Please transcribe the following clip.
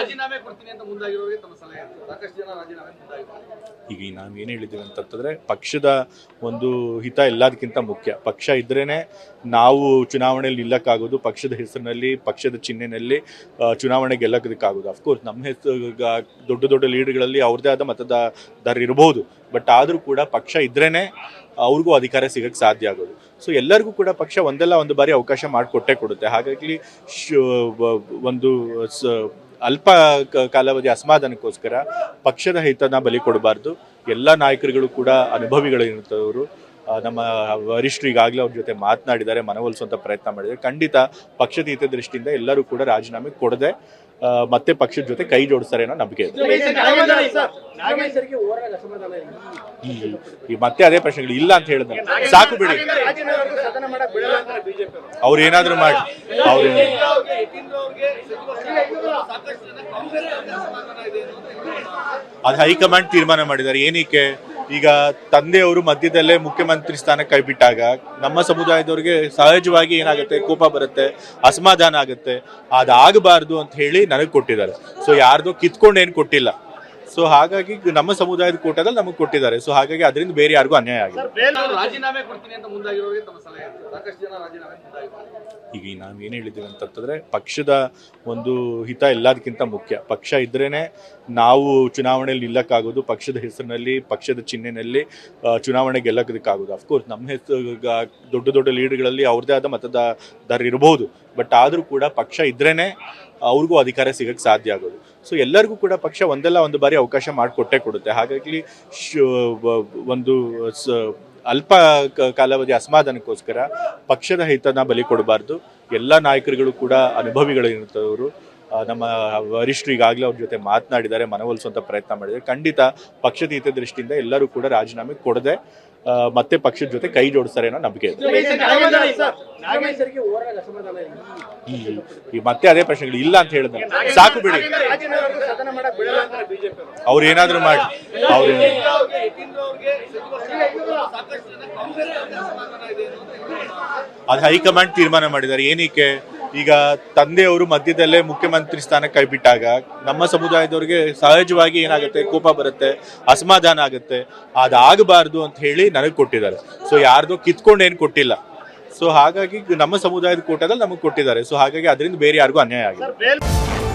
ರಾಜೀನಾಮೆ ಕೊಡ್ತೀನಿ ಅಂತ ಮುಂದಾಗಿರೋರಿಗೆ ತಮ್ಮ ಸಲಹೆ ಸಾಕಷ್ಟು ಜನ ರಾಜೀನಾಮೆ ಮುಂದಾಗಿದ್ದಾರೆ. ಈಗ ನಾವು ಏನು ಹೇಳಿದ್ದೀವಿ ಅಂತಂತಂದ್ರೆ ಪಕ್ಷದ ಒಂದು ಹಿತ ಎಲ್ಲದಕ್ಕಿಂತ ಮುಖ್ಯ. ಪಕ್ಷ ಇದ್ರೇನೆ ನಾವು ಚುನಾವಣೆಯಲ್ಲಿ ನಿಲ್ಲಕ್ಕಾಗೋದು, ಪಕ್ಷದ ಹೆಸರಿನಲ್ಲಿ ಪಕ್ಷದ ಚಿಹ್ನೆಯಲ್ಲಿ ಚುನಾವಣೆ ಗೆಲ್ಲಕ್ಕಾಗೋದು. ಅಫ್ಕೋರ್ಸ್ ನಮ್ಮ ಹೆಸರು ದೊಡ್ಡ ದೊಡ್ಡ ಲೀಡರ್ಗಳಲ್ಲಿ ಅವ್ರದ್ದೇ ಆದ ಮತದಾರರು ಇರಬಹುದು, ಬಟ್ ಆದರೂ ಕೂಡ ಪಕ್ಷ ಇದ್ರೇನೆ ಅವ್ರಿಗೂ ಅಧಿಕಾರ ಸಿಗಕ್ಕೆ ಸಾಧ್ಯ ಆಗೋದು. ಸೊ ಎಲ್ಲರಿಗೂ ಕೂಡ ಪಕ್ಷ ಒಂದಲ್ಲ ಒಂದು ಬಾರಿ ಅವಕಾಶ ಮಾಡಿಕೊಟ್ಟೇ ಕೊಡುತ್ತೆ. ಹಾಗಾಗಿ ಒಂದು ಅಲ್ಪ ಕಾಲಾವಧಿ ಅಸಮಾಧಾನಕ್ಕೋಸ್ಕರ ಪಕ್ಷದ ಹಿತನ ಬಲಿ ಕೊಡಬಾರ್ದು. ಎಲ್ಲ ನಾಯಕರುಗಳು ಕೂಡ ಅನುಭವಿಗಳಿರುತ್ತವರು. ನಮ್ಮ ವರಿಷ್ಠರು ಈಗಾಗಲೇ ಅವ್ರ ಜೊತೆ ಮಾತನಾಡಿದ್ದಾರೆ, ಮನವೊಲಿಸುವಂಥ ಪ್ರಯತ್ನ ಮಾಡಿದ್ದಾರೆ. ಖಂಡಿತ ಪಕ್ಷದ ಹಿತದೃಷ್ಟಿಯಿಂದ ಎಲ್ಲರೂ ಕೂಡ ರಾಜೀನಾಮೆ ಕೊಡದೆ ಮತ್ತೆ ಪಕ್ಷದ ಜೊತೆ ಕೈ ಜೋಡಿಸ್ತಾರೆ ಅನ್ನೋ ನಂಬಿಕೆ ಇದೆ. ಈ ಮತ್ತೆ ಅದೇ ಪ್ರಶ್ನೆಗಳು ಇಲ್ಲ ಅಂತ ಹೇಳಿದ್ರೆ ಸಾಕು ಬಿಡಿ, ಅವ್ರು ಏನಾದ್ರು ಮಾಡಿ ಅದು ಹೈಕಮಾಂಡ್ ತೀರ್ಮಾನ ಮಾಡಿದ್ದಾರೆ. ಏನಕ್ಕೆ ಈಗ ತಂದೆಯವರು ಮಧ್ಯದಲ್ಲೇ ಮುಖ್ಯಮಂತ್ರಿ ಸ್ಥಾನ ಕೈಬಿಟ್ಟಾಗ ನಮ್ಮ ಸಮುದಾಯದವ್ರಿಗೆ ಸಹಜವಾಗಿ ಏನಾಗುತ್ತೆ, ಕೋಪ ಬರುತ್ತೆ, ಅಸಮಾಧಾನ ಆಗುತ್ತೆ. ಅದಾಗಬಾರ್ದು ಅಂತ ಹೇಳಿ ನನಗೆ ಕೊಟ್ಟಿದ್ದಾರೆ. ಸೊ ಯಾರ್ದು ಕಿತ್ಕೊಂಡು ಏನು ಕೊಟ್ಟಿಲ್ಲ. ಸೊ ಹಾಗಾಗಿ ನಮ್ಮ ಸಮುದಾಯದ ಕೋಟದಲ್ಲಿ ನಮಗೆ ಕೊಟ್ಟಿದ್ದಾರೆ. ಸೊ ಹಾಗಾಗಿ ಅದರಿಂದ ಬೇರೆ ಯಾರಿಗೂ ಅನ್ಯಾಯ ಆಗಿದೆ. ರಾಜೀನಾಮೆ ಕೊಡ್ತೀನಿ ಅಂತ ಮುಂದಾಗಿರೋರಿಗೆ ತಮ್ಮ ಸಲಹೆ ಸಾಕಷ್ಟು ಜನ ರಾಜೀನಾಮೆ ಮುಂದಾಗಿದ್ದಾರೆ. ಈಗ ನಾವು ಏನು ಹೇಳಿದ್ದೀವಿ ಅಂತಂತಂದ್ರೆ ಪಕ್ಷದ ಒಂದು ಹಿತ ಎಲ್ಲದಕ್ಕಿಂತ ಮುಖ್ಯ. ಪಕ್ಷ ಇದ್ರೇನೆ ನಾವು ಚುನಾವಣೆಯಲ್ಲಿ ನಿಲ್ಲಕ್ಕಾಗೋದು, ಪಕ್ಷದ ಹೆಸರಿನಲ್ಲಿ ಪಕ್ಷದ ಚಿಹ್ನೆಯಲ್ಲಿ ಚುನಾವಣೆ ಗೆಲ್ಲಕ್ಕಾಗೋದು. ಅಫ್ಕೋರ್ಸ್ ನಮ್ಮ ಹೆಸರು ದೊಡ್ಡ ದೊಡ್ಡ ಲೀಡರ್ಗಳಲ್ಲಿ ಅವ್ರದ್ದೇ ಆದ ಮತದಾರರು ಇರಬಹುದು, ಬಟ್ ಆದರೂ ಕೂಡ ಪಕ್ಷ ಇದ್ರೇನೆ ಅವ್ರಿಗೂ ಅಧಿಕಾರ ಸಿಗಕ್ಕೆ ಸಾಧ್ಯ ಆಗೋದು. ಸೊ ಎಲ್ಲರಿಗೂ ಕೂಡ ಪಕ್ಷ ಒಂದಲ್ಲ ಒಂದು ಬಾರಿ ಅವಕಾಶ ಮಾಡಿಕೊಟ್ಟೇ ಕೊಡುತ್ತೆ. ಹಾಗಾಗಿ ಒಂದು ಅಲ್ಪ ಕಾಲಾವಧಿ ಅಸಮಾಧಾನಕ್ಕೋಸ್ಕರ ಪಕ್ಷದ ಹಿತನ ಬಲಿ ಕೊಡಬಾರ್ದು. ಎಲ್ಲ ನಾಯಕರುಗಳು ಕೂಡ ಅನುಭವಿಗಳಿರುತ್ತವರು. ನಮ್ಮ ವರಿಷ್ಠರು ಈಗಾಗಲೇ ಅವ್ರ ಜೊತೆ ಮಾತನಾಡಿದ್ದಾರೆ, ಮನವೊಲಿಸುವಂಥ ಪ್ರಯತ್ನ ಮಾಡಿದ್ದಾರೆ. ಖಂಡಿತ ಪಕ್ಷದ ಹಿತದೃಷ್ಟಿಯಿಂದ ಎಲ್ಲರೂ ಕೂಡ ರಾಜೀನಾಮೆ ಕೊಡದೆ ಮತ್ತೆ ಪಕ್ಷದ ಜೊತೆ ಕೈ ಜೋಡಿಸ್ತಾರೆ ಅನ್ನೋ ನಂಬಿಕೆ ಇದೆ. ಈ ಮತ್ತೆ ಅದೇ ಪ್ರಶ್ನೆಗಳು ಇಲ್ಲ ಅಂತ ಹೇಳಿದ್ರೆ ಸಾಕು ಬಿಡಿ, ಅವ್ರು ಏನಾದ್ರು ಮಾಡಿ ಅದು ಹೈಕಮಾಂಡ್ ತೀರ್ಮಾನ ಮಾಡಿದ್ದಾರೆ. ಏನಕ್ಕೆ ಈಗ ತಂದೆಯವರು ಮಧ್ಯದಲ್ಲೇ ಮುಖ್ಯಮಂತ್ರಿ ಸ್ಥಾನ ಕೈಬಿಟ್ಟಾಗ ನಮ್ಮ ಸಮುದಾಯದವ್ರಿಗೆ ಸಹಜವಾಗಿ ಏನಾಗುತ್ತೆ, ಕೋಪ ಬರುತ್ತೆ, ಅಸಮಾಧಾನ ಆಗುತ್ತೆ. ಅದಾಗಬಾರ್ದು ಅಂತ ಹೇಳಿ ನನಗೆ ಕೊಟ್ಟಿದ್ದಾರೆ. ಸೊ ಯಾರ್ದು ಕಿತ್ಕೊಂಡು ಏನು ಕೊಟ್ಟಿಲ್ಲ. ಸೊ ಹಾಗಾಗಿ ನಮ್ಮ ಸಮುದಾಯದ ಕೋಟದಲ್ಲಿ ನಮಗೆ ಕೊಟ್ಟಿದ್ದಾರೆ. ಸೊ ಹಾಗಾಗಿ ಅದರಿಂದ ಬೇರೆ ಯಾರಿಗೂ ಅನ್ಯಾಯ ಆಗಿದೆ.